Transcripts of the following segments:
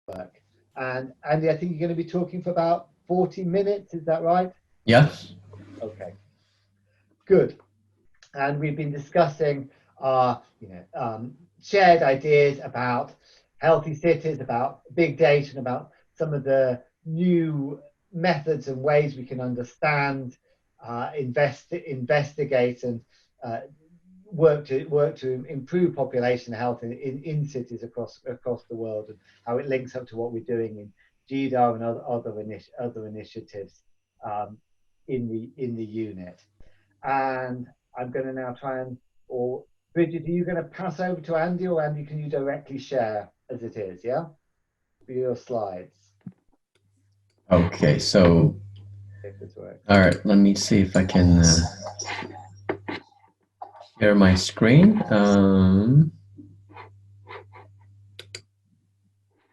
work. And Andy, I think you're going to be talking for about 40 minutes, is that right? Yes. Okay, good. And we've been discussing our shared ideas about healthy cities, about big data, and about some of the new methods and ways we can understand, investigate, and work to improve population health in cities across the world, and how it links up to what we're doing in CEDAR and other initiatives in the unit. And I'm going to now try and, or Bridget, are you going to pass over to Andy, or Andy, can you directly share as it is? Yeah, for your slides. Okay, so If this works. All right, let me see if I can share my screen.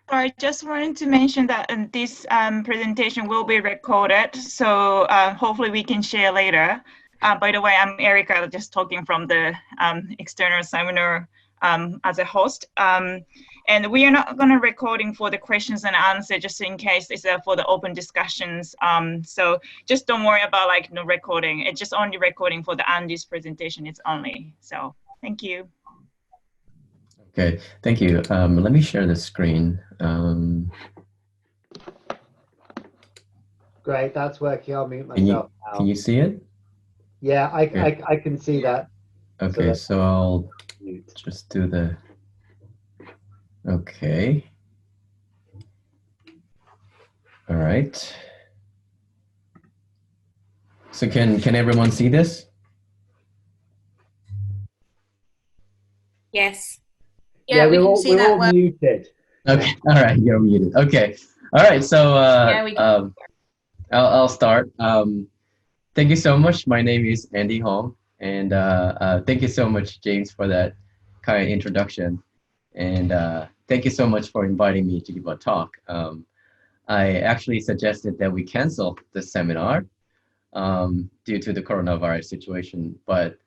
I just wanted to mention that this presentation will be recorded, so hopefully we can share later. By the way, I'm Erica, just talking from the external seminar as a host. And we are not going to recording for the questions and answers, just in case it's for the open discussions. So just don't worry about like no recording. It's just only recording for the Andy's presentation. It's only. So thank you. Okay, thank you. Let me share the screen. Great, that's working. I'll mute myself now. Can you see it? Yeah, I can see that. Okay, so I'll just do the, okay. All right. So can everyone see this? Yes. Yeah, we're all muted. Okay, all right, you're muted. Okay, all right, so I'll start. Thank you so much. My name is Andy Hong, and thank you so much, James, for that kind of introduction. And thank you so much for inviting me to give a talk. I actually suggested that we cancel the seminar due to the coronavirus situation, but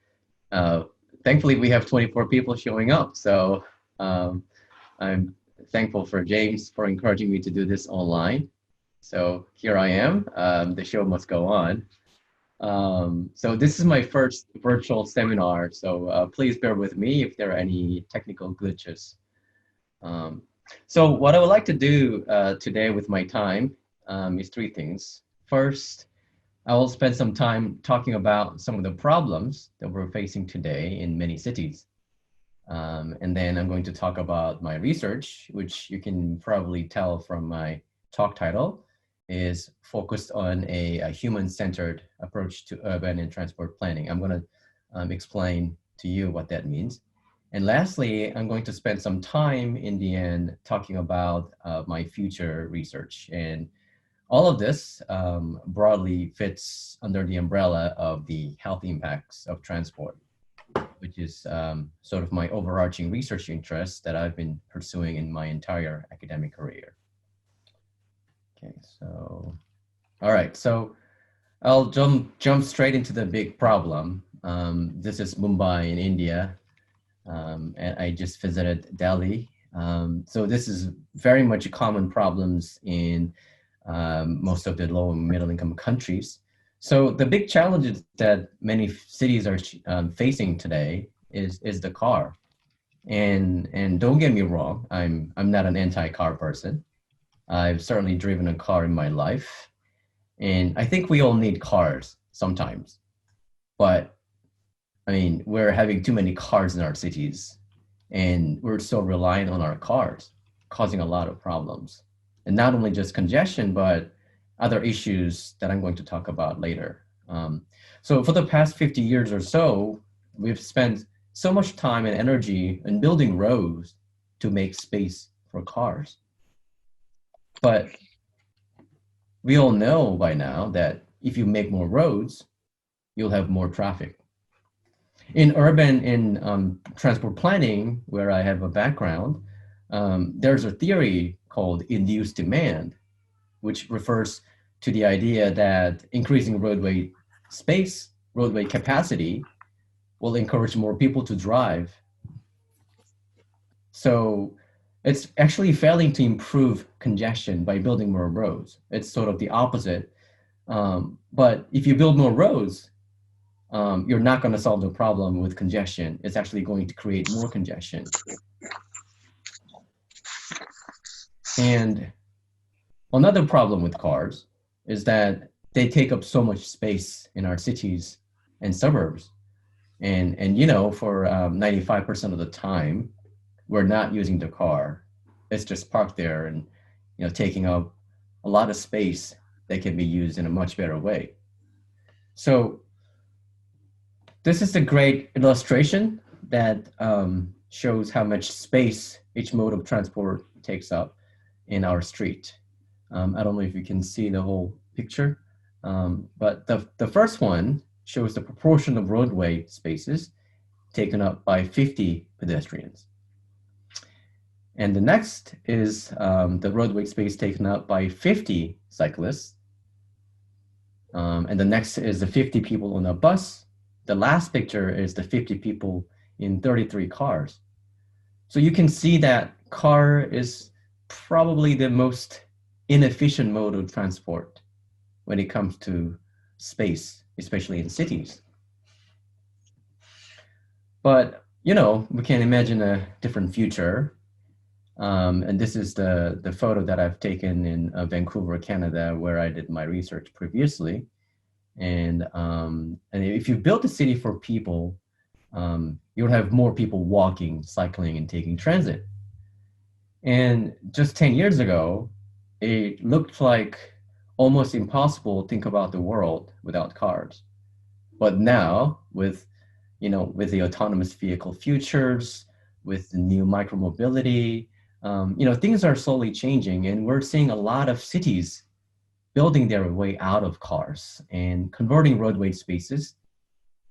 thankfully we have 24 people showing up. So I'm thankful for James for encouraging me to do this online. So here I am. The show must go on. So this is my first virtual seminar, so please bear with me if there are any technical glitches. So what I would like to do today with my time is three things. First, I will spend some time talking about some of the problems that we're facing today in many cities. And then I'm going to talk about my research, which you can probably tell from my talk title, is focused on a human-centered approach to urban and transport planning. I'm going to explain to you what that means. And lastly, I'm going to spend some time in the end talking about my future research. And all of this broadly fits under the umbrella of the health impacts of transport, which is sort of my overarching research interest that I've been pursuing in my entire academic career. Okay, so, all right, so I'll jump straight into the big problem. This is Mumbai in India, and I just visited Delhi. So this is very much common problems in most of the low and middle income countries. So the big challenges that many cities are facing today is the car. And don't get me wrong, I'm not an anti-car person. I've certainly driven a car in my life, and I think we all need cars sometimes. But I mean, we're having too many cars in our cities, and we're so reliant on our cars, causing a lot of problems. And not only just congestion, but other issues that I'm going to talk about later. So for the past 50 years or so, we've spent so much time and energy in building roads to make space for cars. But we all know by now that if you make more roads, you'll have more traffic. In urban and transport planning, where I have a background, there's a theory called induced demand, which refers to the idea that increasing roadway space, roadway capacity, will encourage more people to drive. So it's actually failing to improve congestion by building more roads. It's sort of the opposite. But if you build more roads, you're not going to solve the problem with congestion. It's actually going to create more congestion. And another problem with cars is that they take up so much space in our cities and suburbs. And you know, for 95% of the time, we're not using the car. It's just parked there and, you know, taking up a lot of space that can be used in a much better way. So this is a great illustration that shows how much space each mode of transport takes up in our street. I don't know if you can see the whole picture, but the first one shows the proportion of roadway spaces taken up by 50 pedestrians. And the next is the roadway space taken up by 50 cyclists. And the next is the 50 people on a bus. The last picture is the 50 people in 33 cars. So you can see that car is probably the most inefficient mode of transport when it comes to space, especially in cities. But, you know, we can imagine a different future. And this is the photo that I've taken in Vancouver, Canada, where I did my research previously. And if you build a city for people, you'll have more people walking, cycling, and taking transit. And just 10 years ago, it looked like almost impossible to think about the world without cars. But now, with the autonomous vehicle futures, with the new micromobility, things are slowly changing, and we're seeing a lot of cities building their way out of cars and converting roadway spaces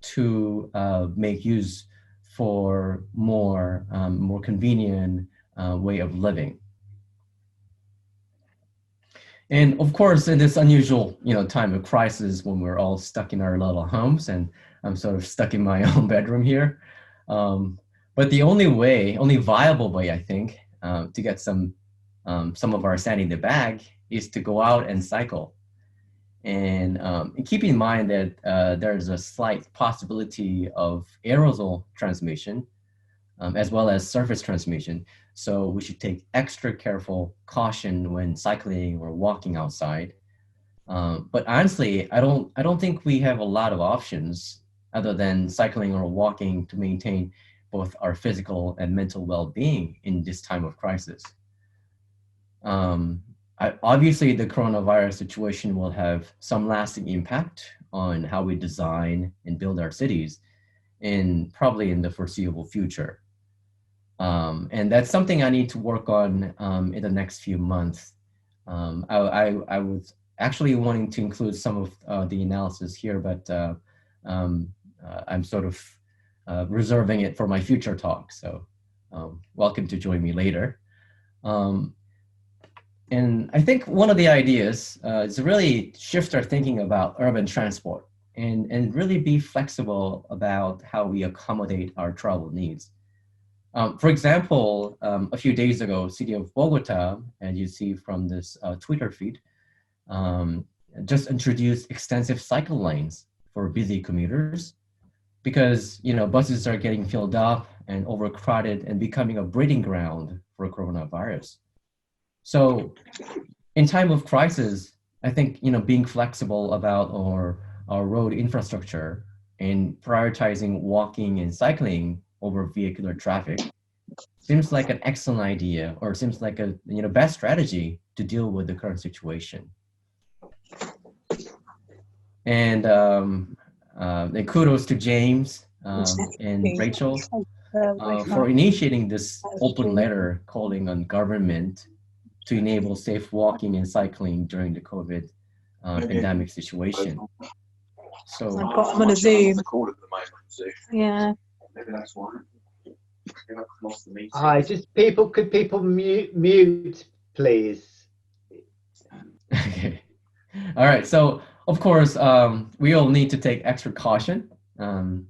to make use for more convenient way of living. And of course, in this unusual, time of crisis when we're all stuck in our little homes, and I'm sort of stuck in my own bedroom here. But the only viable way, I think, to get some of our sanity in the bag is to go out and cycle. And keep in mind that there's a slight possibility of aerosol transmission as well as surface transmission. So we should take extra careful caution when cycling or walking outside. But honestly, I don't think we have a lot of options other than cycling or walking to maintain both our physical and mental well-being in this time of crisis. Obviously, the coronavirus situation will have some lasting impact on how we design and build our cities, probably in the foreseeable future. And that's something I need to work on in the next few months. I was actually wanting to include some of the analysis here, but I'm sort of reserving it for my future talk. So welcome to join me later. And I think one of the ideas is to really shift our thinking about urban transport and really be flexible about how we accommodate our travel needs. For example, a few days ago, City of Bogota, as you see from this Twitter feed, just introduced extensive cycle lanes for busy commuters because, buses are getting filled up and overcrowded and becoming a breeding ground for coronavirus. So in time of crisis, I think, being flexible about our road infrastructure and prioritizing walking and cycling over vehicular traffic seems like an excellent idea, or seems like a best strategy to deal with the current situation. And kudos to James and Rachel for initiating this open letter calling on government to enable safe walking and cycling during the COVID pandemic situation. So I've got them on a Zoom. Yeah. Maybe that's why. Hi, could people mute, please? Okay. All right. So of course, we all need to take extra caution,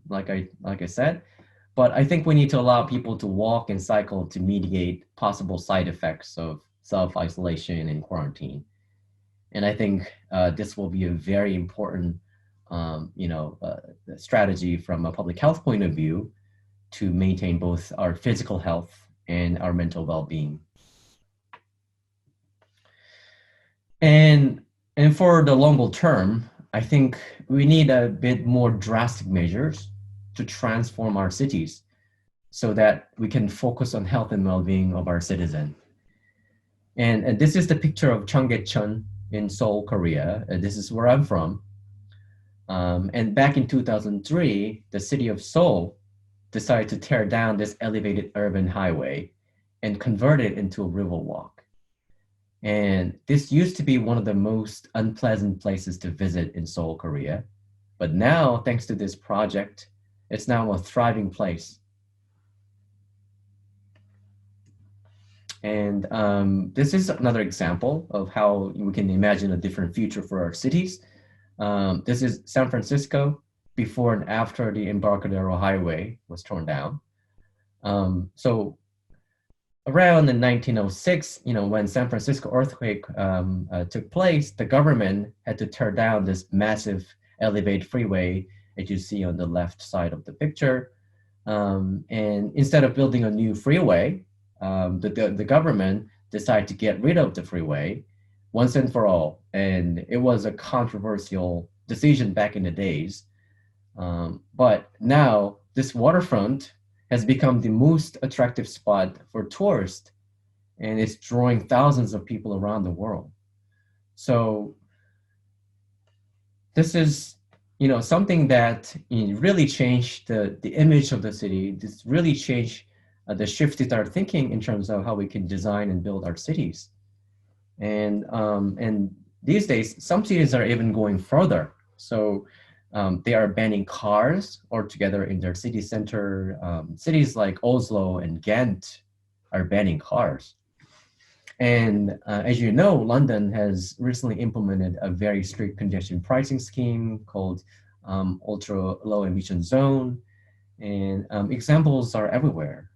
like I said. But I think we need to allow people to walk and cycle to mitigate possible side effects of self-isolation and quarantine. And I think this will be a very important strategy from a public health point of view to maintain both our physical health and our mental well-being. And for the longer term, I think we need a bit more drastic measures to transform our cities so that we can focus on health and well-being of our citizens. And this is the picture of Cheonggyecheon in Seoul, Korea. This is where I'm from. And back in 2003, the city of Seoul decided to tear down this elevated urban highway and convert it into a river walk. And this used to be one of the most unpleasant places to visit in Seoul, Korea. But now, thanks to this project, it's now a thriving place. And this is another example of how we can imagine a different future for our cities. This is San Francisco before and after the Embarcadero Highway was torn down. So around in 1906, when San Francisco earthquake took place, the government had to tear down this massive elevated freeway that you see on the left side of the picture. And instead of building a new freeway, the government decided to get rid of the freeway once and for all. And it was a controversial decision back in the days. But now this waterfront has become the most attractive spot for tourists, and it's drawing thousands of people around the world. So this is something that really changed the image of the city. This really changed the shifted our thinking in terms of how we can design and build our cities. And these days, some cities are even going further. So they are banning cars altogether in their city center. Cities like Oslo and Ghent are banning cars. And as you know, London has recently implemented a very strict congestion pricing scheme called ultra low emission zone. And examples are everywhere.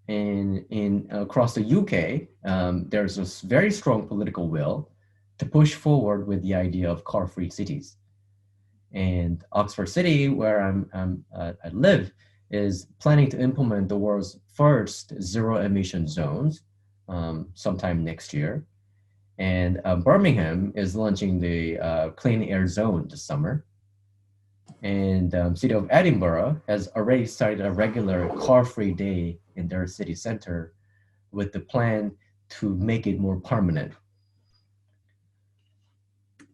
And across the UK, there's a very strong political will to push forward with the idea of car-free cities. And Oxford City, where I live, is planning to implement the world's first zero-emission zones sometime next year. And Birmingham is launching the clean air zone this summer. And city of Edinburgh has already started a regular car-free day in their city center with the plan to make it more permanent.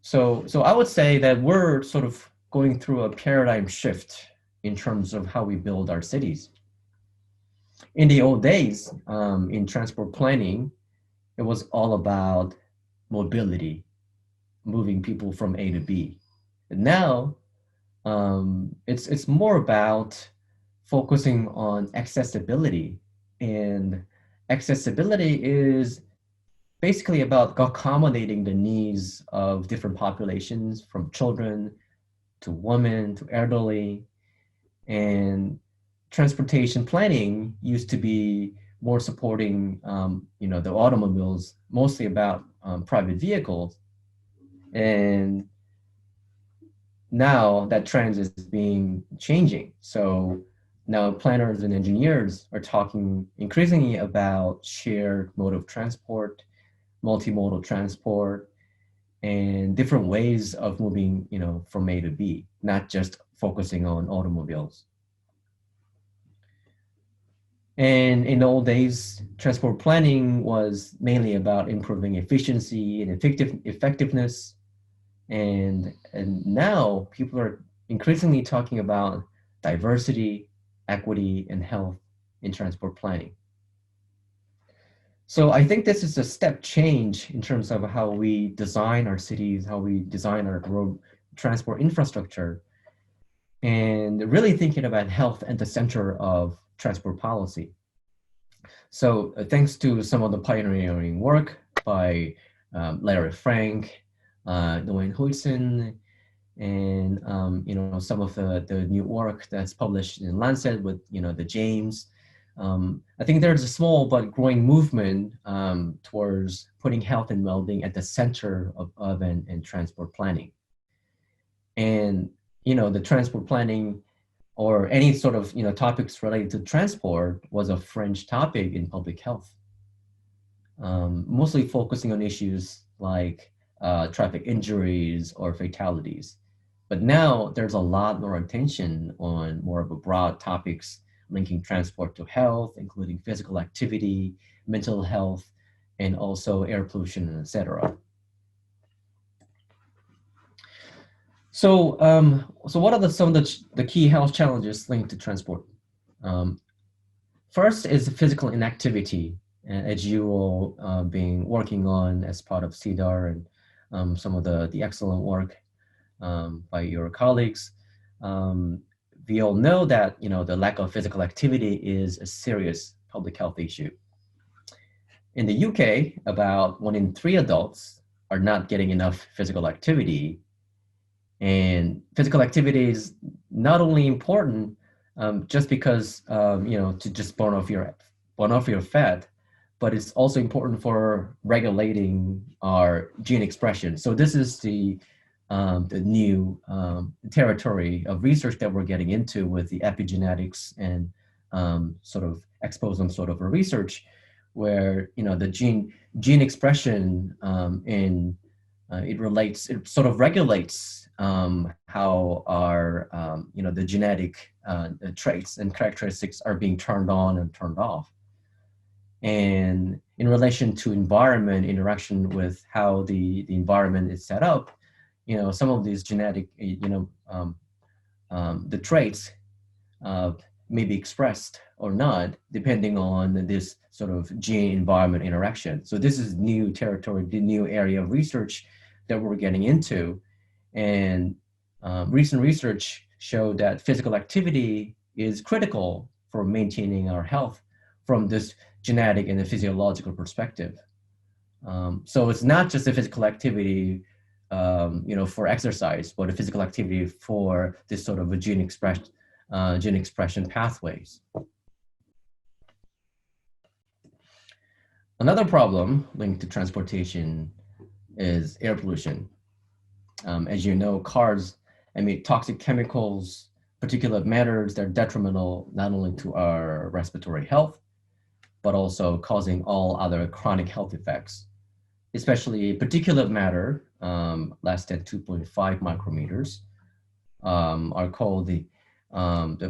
So I would say that we're sort of going through a paradigm shift in terms of how we build our cities. In the old days, in transport planning, it was all about mobility, moving people from A to B. And now, it's more about focusing on accessibility. And accessibility is basically about accommodating the needs of different populations, from children to women to elderly. And transportation planning used to be more supporting the automobiles, mostly about private vehicles. And now that trend is changing. So now planners and engineers are talking increasingly about shared mode of transport, multimodal transport, and different ways of moving, from A to B, not just focusing on automobiles. And in the old days, transport planning was mainly about improving efficiency and effectiveness. And now people are increasingly talking about diversity, equity, and health in transport planning. So I think this is a step change in terms of how we design our cities, how we design our road transport infrastructure, and really thinking about health at the center of transport policy. So thanks to some of the pioneering work by Larry Frank, Nguyen Huijsen, And you know, some of the new work that's published in Lancet with, you know, the James. I think there's a small but growing movement towards putting health and well-being at the center of urban and transport planning. And, you know, the transport planning or any sort of, you know, topics related to transport was a fringe topic in public health, mostly focusing on issues like traffic injuries or fatalities. But now there's a lot more attention on more of a broad topics linking transport to health, including physical activity, mental health, and also air pollution, etc. So, so what are some of the key health challenges linked to transport? First is physical inactivity, as you all been working on as part of CEDAR and some of the excellent work by your colleagues. We all know that, you know, the lack of physical activity is a serious public health issue. In the UK, about 1 in 3 adults are not getting enough physical activity. And physical activity is not only important just because, you know, to just burn off your fat, but it's also important for regulating our gene expression. So this is the new territory of research that we're getting into with the epigenetics and sort of Expo sort of a research where, you know, the gene expression it sort of regulates how our, you know, the genetic traits and characteristics are being turned on and turned off. And in relation to environment interaction with how the environment is set up, you know, some of these genetic, you know, the traits may be expressed or not, depending on this sort of gene environment interaction. So this is new territory, the new area of research that we're getting into. And recent research showed that physical activity is critical for maintaining our health from this genetic and the physiological perspective. So it's not just a physical activity, you know, for exercise, but a physical activity for this sort of a gene expression pathways. Another problem linked to transportation is air pollution. As you know, cars emit toxic chemicals, particulate matters that are detrimental not only to our respiratory health, but also causing all other chronic health effects, especially particulate matter, less than 2.5 micrometers, are called the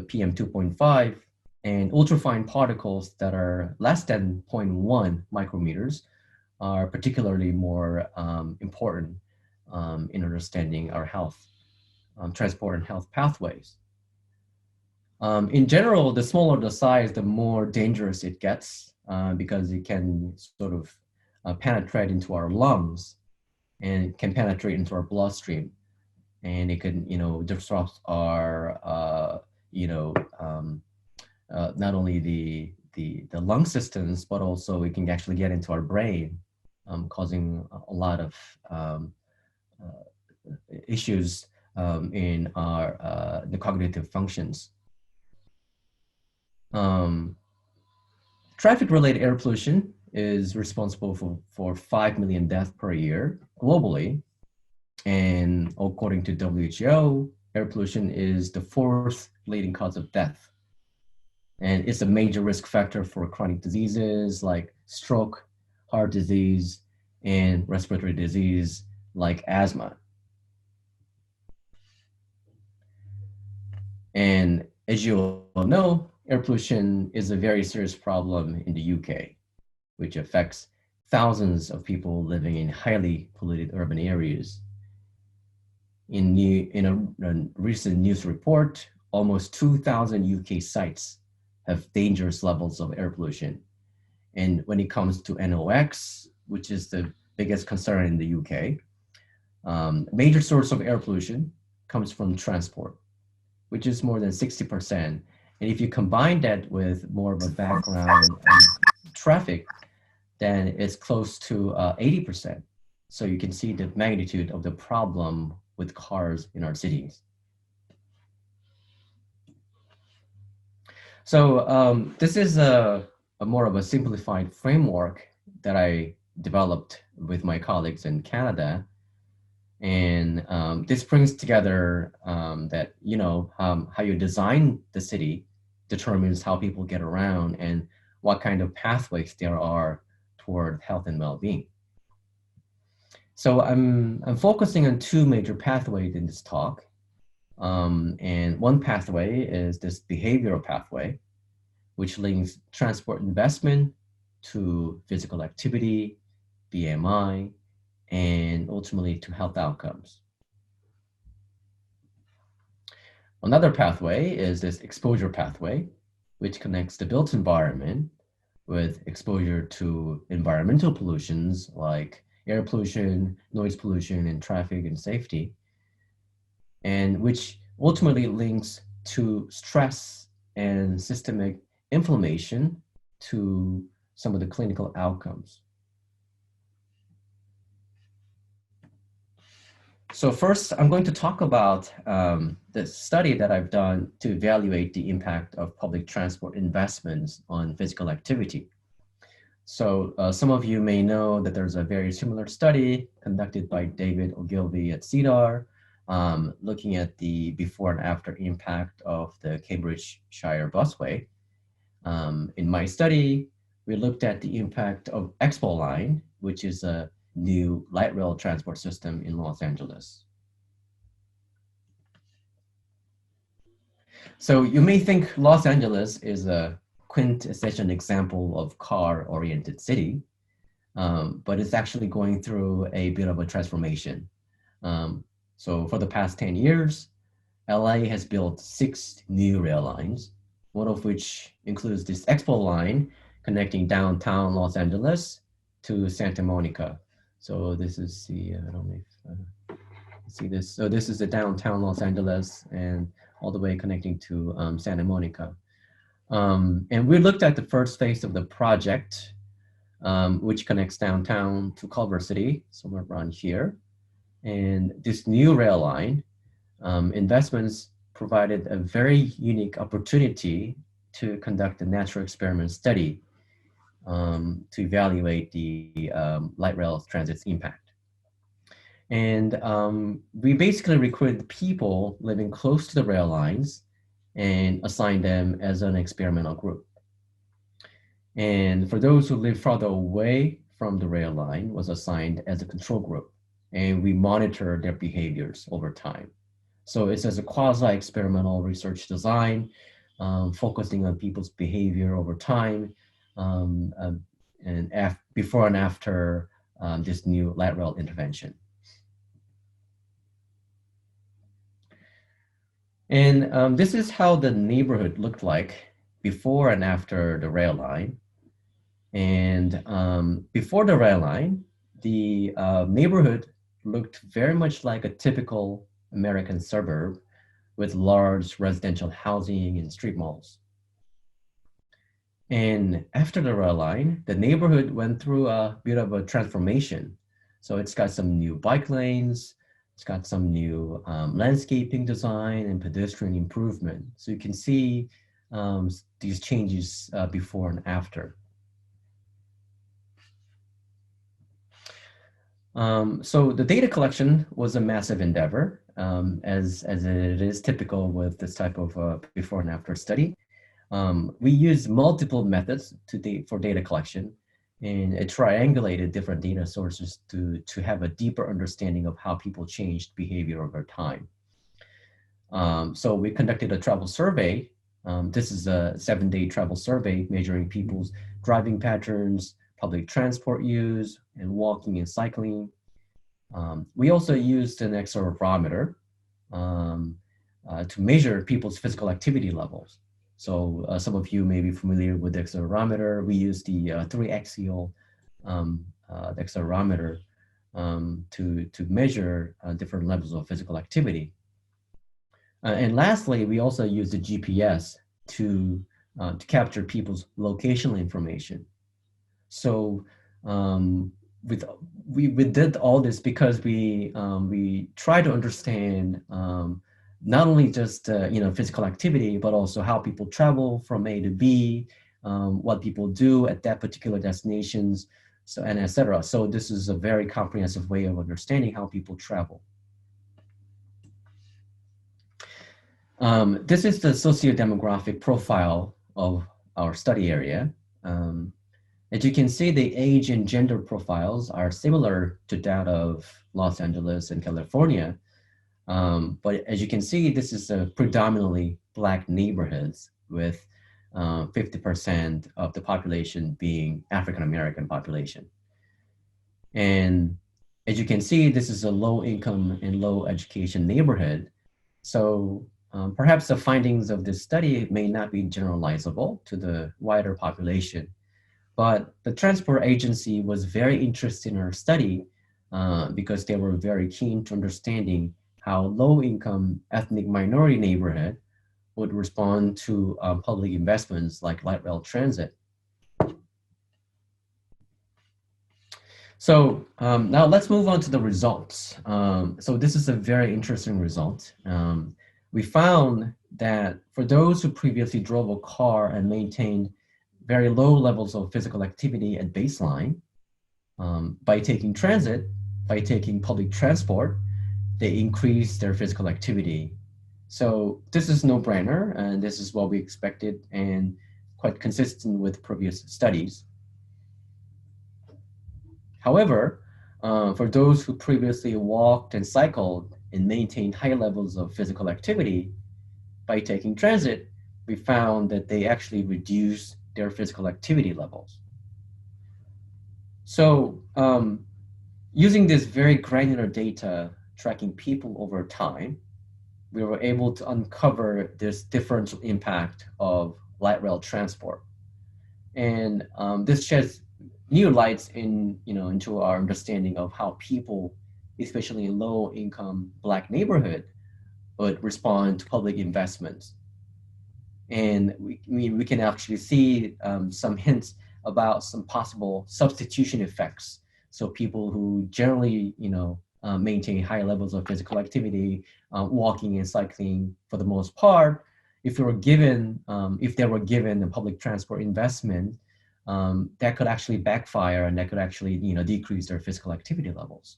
PM 2.5, and ultrafine particles that are less than 0.1 micrometers are particularly more important in understanding our health, transport and health pathways. In general, the smaller the size, the more dangerous it gets because it can sort of penetrate into our lungs and it can penetrate into our bloodstream, and it can, you know, disrupt our, you know, not only the lung systems, but also it can actually get into our brain, causing a lot of issues in our the cognitive functions. Traffic-related air pollution is responsible for 5 million deaths per year globally. And according to WHO, air pollution is the 4th leading cause of death. And it's a major risk factor for chronic diseases like stroke, heart disease, and respiratory disease like asthma. And as you all know, air pollution is a very serious problem in the UK, which affects thousands of people living in highly polluted urban areas. In a recent news report, almost 2,000 UK sites have dangerous levels of air pollution. And when it comes to NOx, which is the biggest concern in the UK, major source of air pollution comes from transport, which is more than 60%. And if you combine that with more of a background traffic, then it's close to 80%. So you can see the magnitude of the problem with cars in our cities. So this is a more of a simplified framework that I developed with my colleagues in Canada. And this brings together that, you know, how you design the city determines how people get around and what kind of pathways there are toward health and well-being. So I'm focusing on two major pathways in this talk. And one pathway is this behavioral pathway, which links transport investment to physical activity, BMI, and ultimately to health outcomes. Another pathway is this exposure pathway, which connects the built environment with exposure to environmental pollutions like air pollution, noise pollution, and traffic and safety, and which ultimately links to stress and systemic inflammation to some of the clinical outcomes. So first, I'm going to talk about the study that I've done to evaluate the impact of public transport investments on physical activity. So some of you may know that there's a very similar study conducted by David Ogilvy at CEDAR, looking at the before and after impact of the Cambridgeshire busway. In my study, we looked at the impact of Expo line, which is a new light rail transport system in Los Angeles. So you may think Los Angeles is a quintessential example of car-oriented city, but it's actually going through a bit of a transformation. So for the past 10 years, LA has built 6 new rail lines, one of which includes this Expo line connecting downtown Los Angeles to Santa Monica. So this is the, I don't know if you see this. So this is the downtown Los Angeles and all the way connecting to Santa Monica. And we looked at the first phase of the project, which connects downtown to Culver City, somewhere around here. And this new rail line, investments provided a very unique opportunity to conduct a natural experiment study to evaluate the light rail transit's impact. And we basically recruited people living close to the rail lines and assigned them as an experimental group. And for those who live farther away from the rail line was assigned as a control group, and we monitored their behaviors over time. So it's as a quasi-experimental research design, focusing on people's behavior over time, and before and after this new light rail intervention. And this is how the neighborhood looked like before and after the rail line. And before the rail line, the neighborhood looked very much like a typical American suburb with large residential housing and street malls. And after the rail line, the neighborhood went through a bit of a transformation. So it's got some new bike lanes, it's got some new landscaping design and pedestrian improvement. So you can see these changes before and after. So the data collection was a massive endeavor, as it is typical with this type of before and after study. We used multiple methods for data collection, and it triangulated different data sources to have a deeper understanding of how people changed behavior over time. So we conducted a travel survey. This is a 7-day travel survey measuring people's driving patterns, public transport use, and walking and cycling. We also used an accelerometer to measure people's physical activity levels. So some of you may be familiar with the accelerometer. We use the 3-axial accelerometer to measure different levels of physical activity. And lastly, we also use the GPS to capture people's locational information. So we did all this because we try to understand not only just physical activity, but also how people travel from A to B, what people do at that particular destinations, so and etc. So this is a very comprehensive way of understanding how people travel. This is the sociodemographic profile of our study area. As you can see, the age and gender profiles are similar to that of Los Angeles and California. But as you can see, this is a predominantly Black neighborhoods with 50% of the population being African-American population. And as you can see, this is a low income and low education neighborhood. So perhaps the findings of this study may not be generalizable to the wider population. But the transport agency was very interested in our study because they were very keen to understanding how low-income ethnic minority neighborhood would respond to public investments like light rail transit. So now let's move on to the results. So this is a very interesting result. We found that for those who previously drove a car and maintained very low levels of physical activity at baseline, by taking transit, by taking public transport, they increase their physical activity. So this is no brainer, and this is what we expected and quite consistent with previous studies. However, for those who previously walked and cycled and maintained high levels of physical activity, by taking transit, we found that they actually reduced their physical activity levels. So using this very granular data tracking people over time, we were able to uncover this differential impact of light rail transport. And this sheds new lights into our understanding of how people, especially in low-income Black neighborhood, would respond to public investments. And we can actually see some hints about some possible substitution effects. So people who generally, maintain high levels of physical activity, walking and cycling for the most part, if they were given a public transport investment, that could actually backfire and that could actually, decrease their physical activity levels.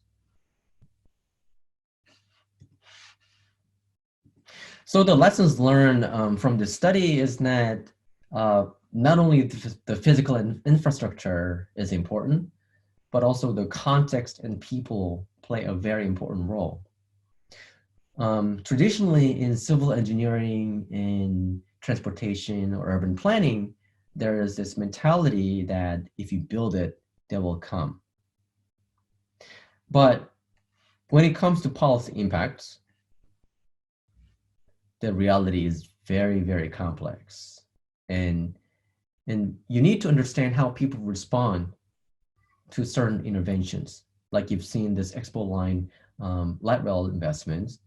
So the lessons learned from this study is that not only the physical infrastructure is important, but also the context and people play a very important role. Traditionally in civil engineering, in transportation or urban planning, there is this mentality that if you build it, they will come. But when it comes to policy impacts, the reality is very, very complex. And you need to understand how people respond to certain interventions. Like you've seen this Expo line light rail investments.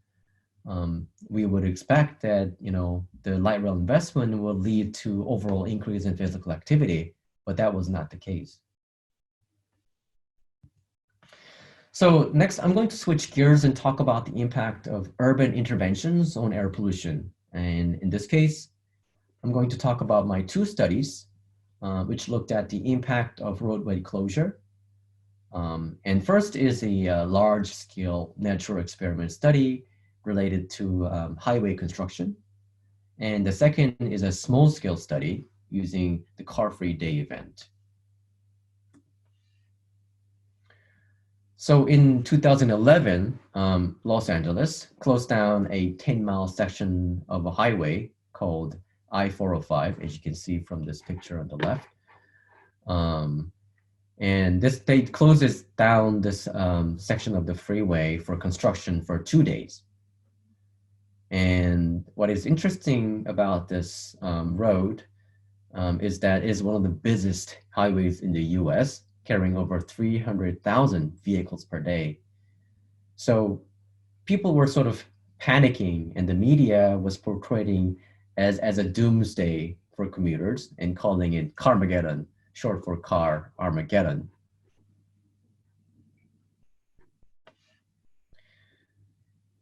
We would expect that the light rail investment will lead to overall increase in physical activity, but that was not the case. So next, I'm going to switch gears and talk about the impact of urban interventions on air pollution. And in this case, I'm going to talk about my two studies, which looked at the impact of roadway closure. And first is a large-scale natural experiment study related to highway construction. And the second is a small-scale study using the car-free day event. So in 2011, Los Angeles closed down a 10-mile section of a highway called I-405, as you can see from this picture on the left. And they closes down this section of the freeway for construction for 2 days. And what is interesting about this road is that it's one of the busiest highways in the US, carrying over 300,000 vehicles per day. So people were sort of panicking, and the media was portraying as a doomsday for commuters and calling it Carmageddon, short for car Armageddon.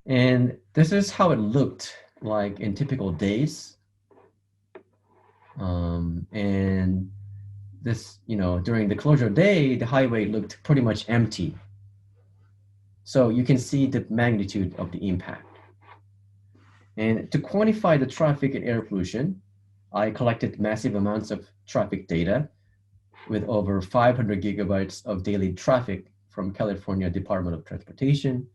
And this is how it looked like in typical days. And this, during the closure day, the highway looked pretty much empty. So you can see the magnitude of the impact. And to quantify the traffic and air pollution, I collected massive amounts of traffic data with over 500 gigabytes of daily traffic from California Department of Transportation.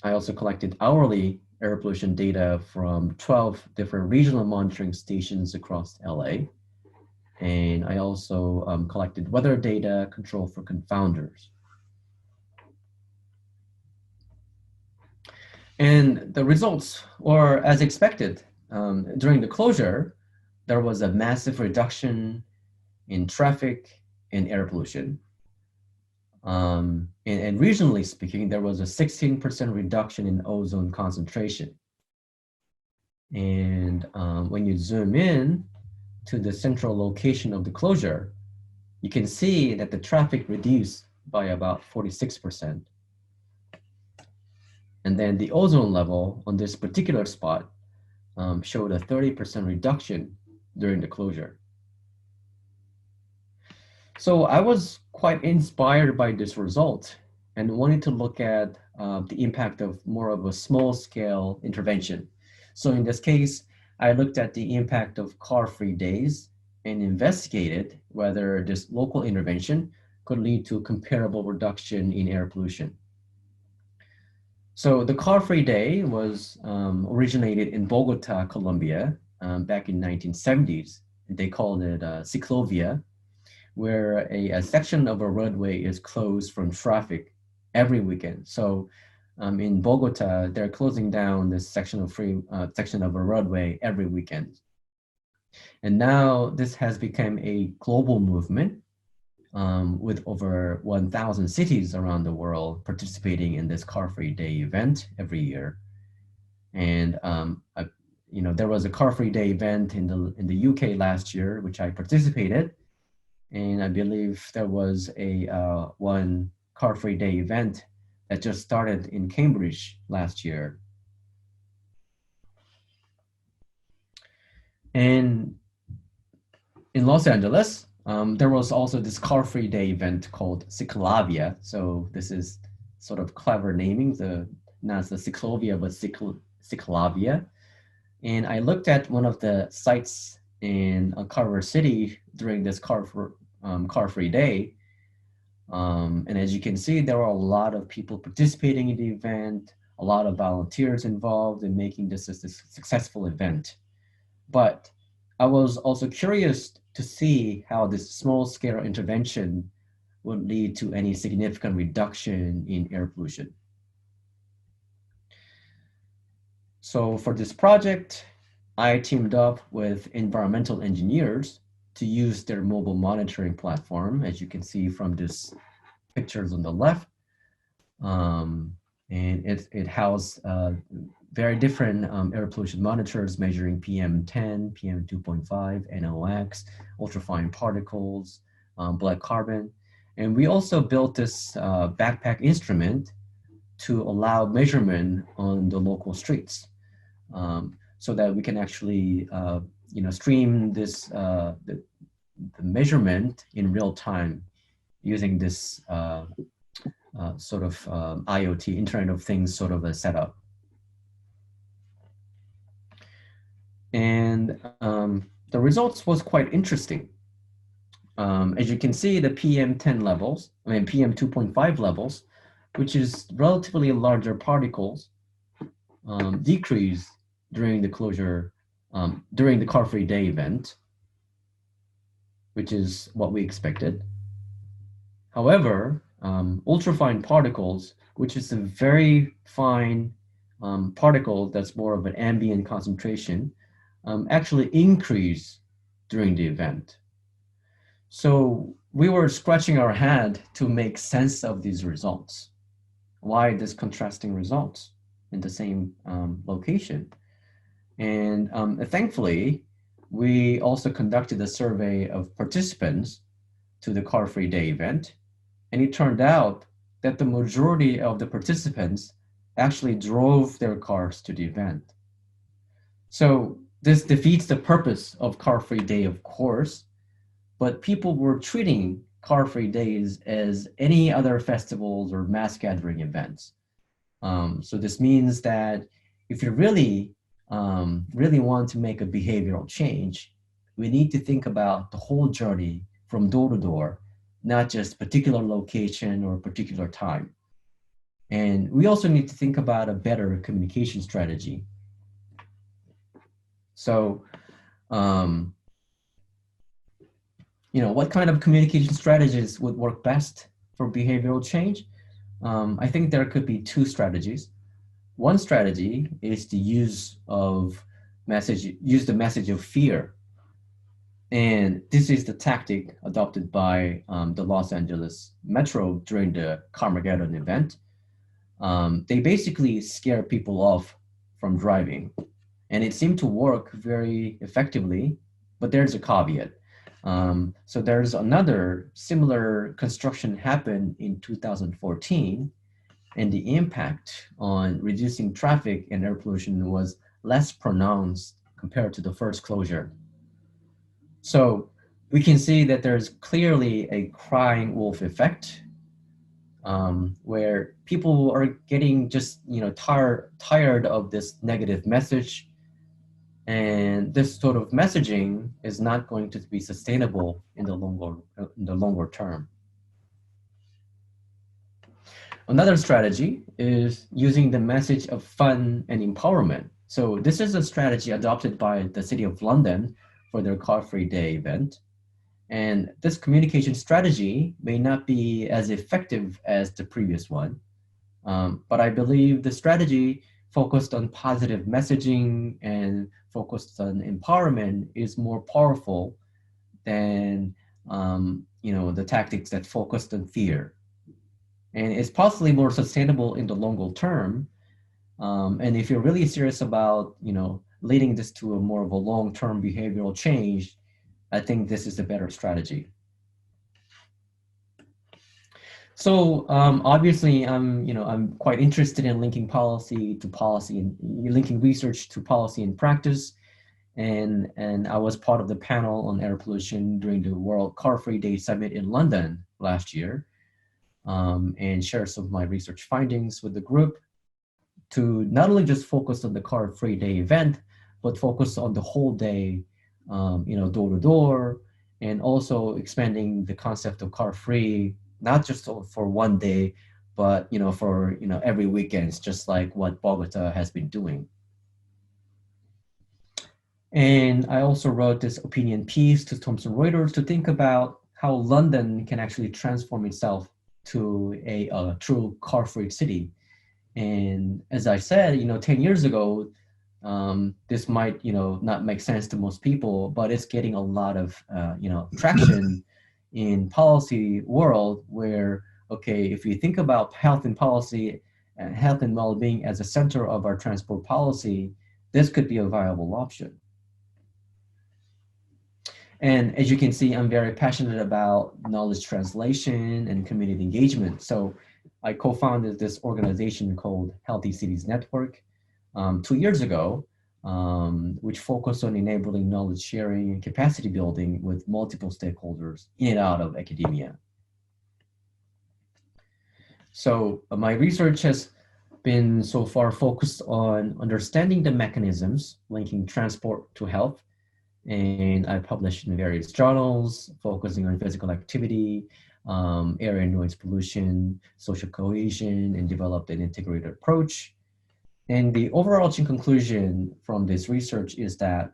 I also collected hourly air pollution data from 12 different regional monitoring stations across LA. And I also collected weather data controlled for confounders. And the results were as expected. During the closure, there was a massive reduction in traffic and air pollution. And regionally speaking, there was a 16% reduction in ozone concentration. And when you zoom in to the central location of the closure, you can see that the traffic reduced by about 46%. And then the ozone level on this particular spot showed a 30% reduction during the closure. So I was quite inspired by this result and wanted to look at the impact of more of a small scale intervention. So in this case, I looked at the impact of car-free days and investigated whether this local intervention could lead to a comparable reduction in air pollution. So the car-free day was originated in Bogota, Colombia, back in 1970s. They called it CicLAvia, where a section of a roadway is closed from traffic every weekend. So in Bogota, they're closing down this section of a roadway every weekend. And now this has become a global movement with over 1,000 cities around the world participating in this car-free day event every year. And there was a car-free day event in the UK last year, which I participated. And I believe there was a one car-free day event that just started in Cambridge last year. And in Los Angeles, there was also this car-free day event called CicLAvia. So this is sort of clever naming, not the CicLAvia, but CicLAvia. And I looked at one of the sites in Culver City during this car-free day. And as you can see, there were a lot of people participating in the event, a lot of volunteers involved in making this a successful event. But I was also curious to see how this small-scale intervention would lead to any significant reduction in air pollution. So for this project, I teamed up with environmental engineers to use their mobile monitoring platform, as you can see from these pictures on the left. And it housed very different air pollution monitors measuring PM10, PM2.5, NOx, ultrafine particles, black carbon. And we also built this backpack instrument to allow measurement on the local streets so that we can actually stream this the measurement in real time using this sort of IoT, Internet of Things sort of a setup. And the results was quite interesting. As you can see, the PM10 levels, PM2.5 levels, which is relatively larger particles, decreased during the closure, during the car-free day event, which is what we expected. However, ultrafine particles, which is a very fine particle that's more of an ambient concentration, actually increase during the event. So we were scratching our head to make sense of these results. Why this contrasting results in the same location? And thankfully, we also conducted a survey of participants to the car-free day event. And it turned out that the majority of the participants actually drove their cars to the event. So this defeats the purpose of car-free day, of course, but people were treating car-free days as any other festivals or mass gathering events. So this means that if you really want to make a behavioral change, we need to think about the whole journey from door to door, not just particular location or particular time. And we also need to think about a better communication strategy. So, what kind of communication strategies would work best for behavioral change? I think there could be two strategies. One strategy is to use the message of fear. And this is the tactic adopted by the Los Angeles Metro during the Carmageddon event. They basically scare people off from driving. And it seemed to work very effectively, but there's a caveat. So there's another similar construction happened in 2014, and the impact on reducing traffic and air pollution was less pronounced compared to the first closure. So we can see that there's clearly a crying wolf effect, where people are getting just tired of this negative message, and this sort of messaging is not going to be sustainable in the longer term. Another strategy is using the message of fun and empowerment. So this is a strategy adopted by the City of London for their Car-Free Day event. And this communication strategy may not be as effective as the previous one, but I believe the strategy focused on positive messaging and focused on empowerment is more powerful than the tactics that focused on fear. And it's possibly more sustainable in the longer term. And if you're really serious about leading this to a more of a long-term behavioral change, I think this is a better strategy. So obviously, I'm quite interested in linking policy to policy and linking research to policy and practice. And I was part of the panel on air pollution during the World Car-Free Day Summit in London last year, and share some of my research findings with the group to not only just focus on the Car-Free Day event, but focus on the whole day, door to door, and also expanding the concept of car-free, not just for one day, but for every weekends, just like what Bogota has been doing. And I also wrote this opinion piece to Thomson Reuters to think about how London can actually transform itself to a true car-free city. And as I said, 10 years ago, this might not make sense to most people, but it's getting a lot of traction in policy world, where if you think about health and policy and health and well-being as a center of our transport policy, this could be a viable option. And as you can see, I'm very passionate about knowledge translation and community engagement. So I co-founded this organization called Healthy Cities Network 2 years ago, which focused on enabling knowledge sharing and capacity building with multiple stakeholders in and out of academia. So my research has been so far focused on understanding the mechanisms linking transport to health. And I published in various journals focusing on physical activity, air and noise pollution, social cohesion, and developed an integrated approach. And the overarching conclusion from this research is that,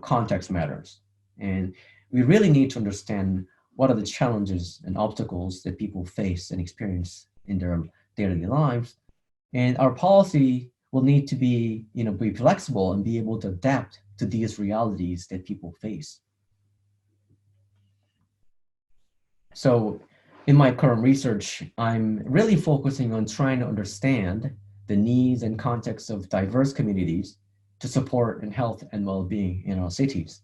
context matters. And we really need to understand what are the challenges and obstacles that people face and experience in their daily lives. And our policy will need to be flexible and be able to adapt to these realities that people face. So in my current research, I'm really focusing on trying to understand the needs and contexts of diverse communities to support in health and well-being in our cities.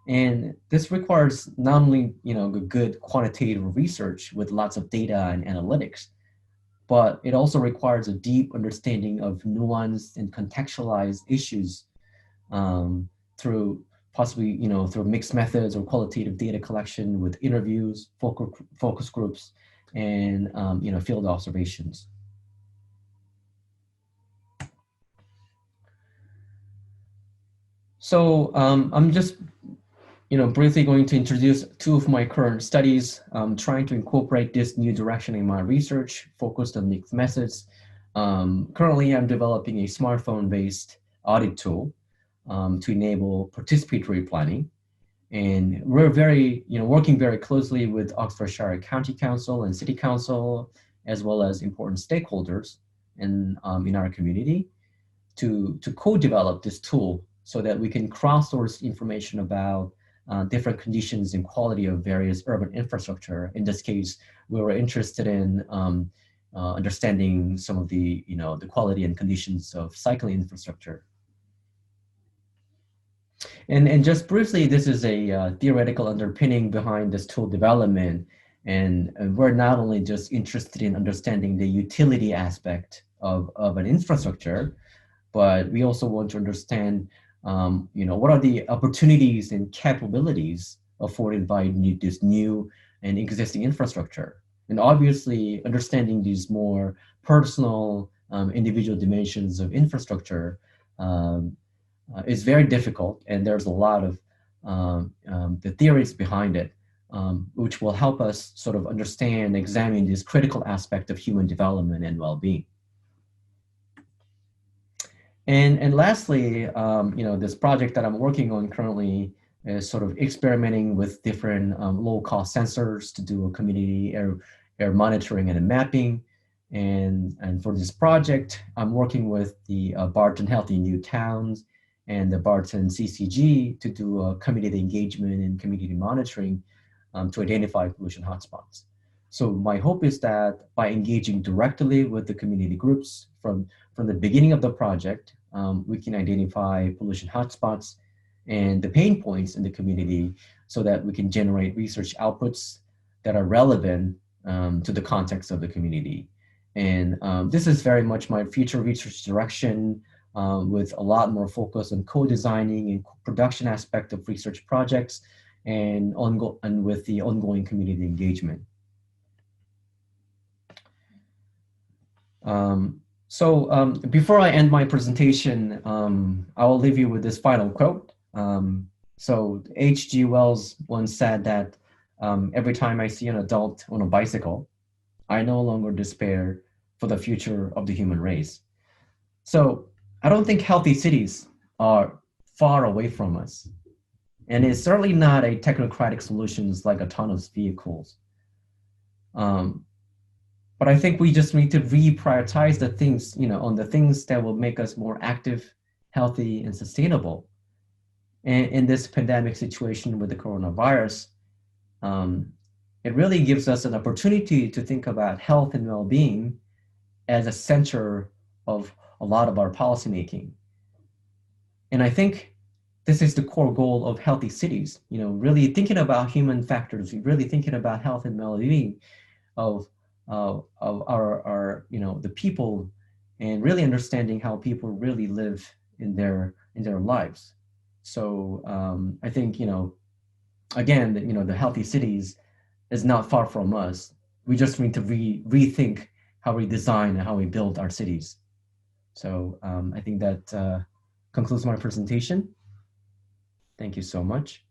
And this requires not only good quantitative research with lots of data and analytics, but it also requires a deep understanding of nuanced and contextualized issues through possibly, through mixed methods or qualitative data collection with interviews, focus groups, and, field observations. So I'm just, briefly going to introduce two of my current studies, trying to incorporate this new direction in my research focused on mixed methods. Currently, I'm developing a smartphone-based audit tool to enable participatory planning. And we're working very closely with Oxfordshire County Council and City Council, as well as important stakeholders in our community to co-develop this tool so that we can crowdsource information about different conditions and quality of various urban infrastructure. In this case, we were interested in understanding some of the, the quality and conditions of cycling infrastructure. And just briefly, this is a theoretical underpinning behind this tool development. And we're not only just interested in understanding the utility aspect of an infrastructure, but we also want to understand, what are the opportunities and capabilities afforded by this new and existing infrastructure. And obviously, understanding these more personal, individual dimensions of infrastructure is very difficult, and there's a lot of the theories behind it, which will help us sort of understand, examine this critical aspect of human development and well-being. And lastly, this project that I'm working on currently is sort of experimenting with different low-cost sensors to do a community air monitoring and mapping. And for this project, I'm working with the Barton Healthy New Towns and the Barton CCG to do a community engagement and community monitoring to identify pollution hotspots. So my hope is that by engaging directly with the community groups from the beginning of the project, we can identify pollution hotspots and the pain points in the community so that we can generate research outputs that are relevant to the context of the community. And this is very much my future research direction, with a lot more focus on co-designing and production aspect of research projects and with the ongoing community engagement. Before I end my presentation, I will leave you with this final quote. So H.G. Wells once said that every time I see an adult on a bicycle, I no longer despair for the future of the human race. So I don't think healthy cities are far away from us. And it's certainly not a technocratic solutions like autonomous vehicles. But I think we just need to reprioritize the things, on the things that will make us more active, healthy, and sustainable. And in this pandemic situation with the coronavirus, it really gives us an opportunity to think about health and well-being as a center of a lot of our policymaking. And I think this is the core goal of healthy cities, really thinking about human factors, really thinking about health and well-being of our the people, and really understanding how people really live in their lives. So I think, again, the healthy cities is not far from us. We just need to rethink how we design and how we build our cities. So I think that concludes my presentation. Thank you so much.